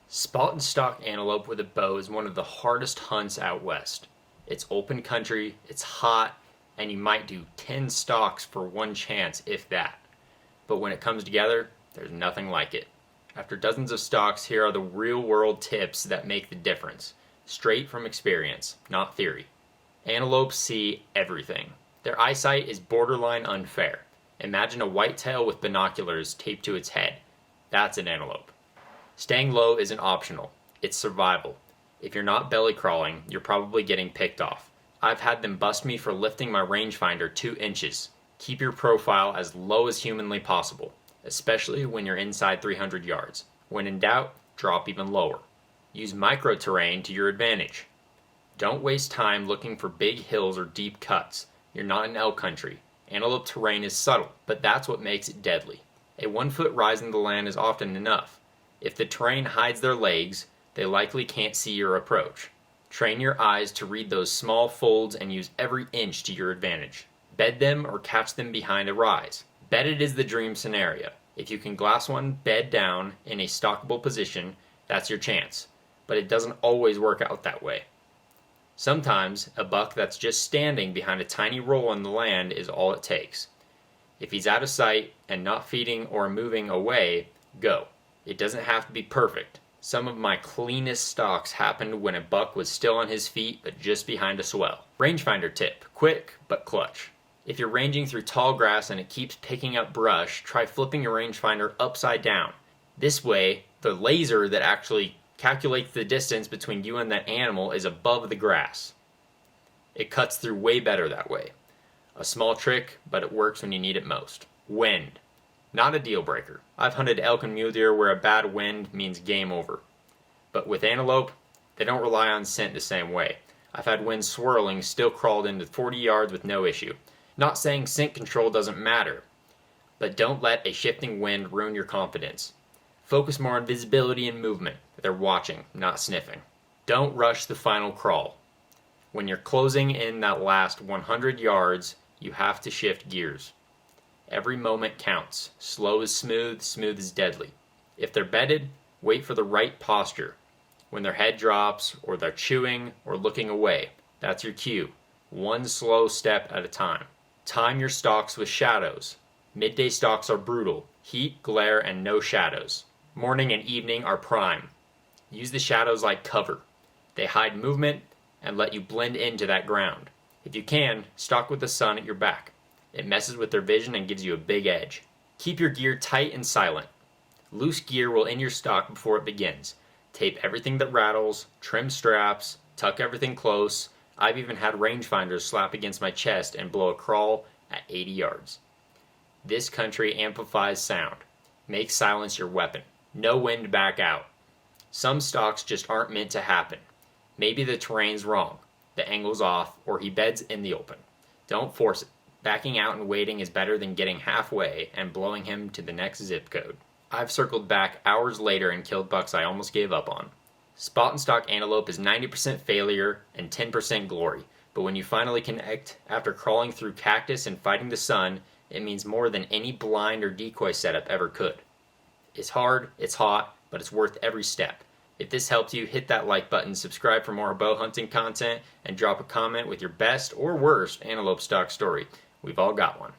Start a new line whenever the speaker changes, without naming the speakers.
Spot-and-stalk antelope with a bow is one of the hardest hunts out west. It's open country, it's hot, and you might do 10 stalks for one chance, if that. But when it comes together, there's nothing like it. After dozens of stalks, here are the real-world tips that make the difference. Straight from experience, not theory. Antelopes see everything. Their eyesight is borderline unfair. Imagine a white tail with binoculars taped to its head. That's an antelope. Staying low isn't optional. It's survival. If you're not belly crawling, you're probably getting picked off. I've had them bust me for lifting my rangefinder 2 inches. Keep your profile as low as humanly possible, especially when you're inside 300 yards. When in doubt, drop even lower. Use micro-terrain to your advantage. Don't waste time looking for big hills or deep cuts. You're not in elk country. Antelope terrain is subtle, but that's what makes it deadly. A 1-foot rise in the land is often enough. If the terrain hides their legs, they likely can't see your approach. Train your eyes to read those small folds and use every inch to your advantage. Bed them or catch them behind a rise. Bedded is the dream scenario. If you can glass one bed down in a stalkable position, that's your chance. But it doesn't always work out that way. Sometimes, a buck that's just standing behind a tiny roll on the land is all it takes. If he's out of sight and not feeding or moving away, go. It doesn't have to be perfect. Some of my cleanest stalks happened when a buck was still on his feet but just behind a swell. Rangefinder tip, quick but clutch. If you're ranging through tall grass and it keeps picking up brush, try flipping your rangefinder upside down. This way, the laser that actually calculates the distance between you and that animal is above the grass. It cuts through way better that way. A small trick, but it works when you need it most. Wind. Not a deal breaker. I've hunted elk and mule deer where a bad wind means game over. But with antelope, they don't rely on scent the same way. I've had wind swirling still crawled into 40 yards with no issue. Not saying scent control doesn't matter, but don't let a shifting wind ruin your confidence. Focus more on visibility and movement. They're watching, not sniffing. Don't rush the final crawl. When you're closing in that last 100 yards, you have to shift gears. Every moment counts. Slow is smooth, smooth is deadly. If they're bedded, wait for the right posture. When their head drops, or they're chewing, or looking away, that's your cue. One slow step at a time. Time your stalks with shadows. Midday stalks are brutal. Heat, glare, and no shadows. Morning and evening are prime. Use the shadows like cover. They hide movement and let you blend into that ground. If you can, stalk with the sun at your back. It messes with their vision and gives you a big edge. Keep your gear tight and silent. Loose gear will end your stalk before it begins. Tape everything that rattles, trim straps, tuck everything close. I've even had rangefinders slap against my chest and blow a crawl at 80 yards. This country amplifies sound. Make silence your weapon. No wind to back out. Some stalks just aren't meant to happen. Maybe the terrain's wrong, the angle's off, or he beds in the open. Don't force it. Backing out and waiting is better than getting halfway and blowing him to the next zip code. I've circled back hours later and killed bucks I almost gave up on. Spot and stalk antelope is 90% failure and 10% glory, but when you finally connect after crawling through cactus and fighting the sun, it means more than any blind or decoy setup ever could. It's hard, it's hot, but it's worth every step. If this helped you, hit that like button, subscribe for more bow hunting content, and drop a comment with your best or worst antelope stalk story. We've all got one.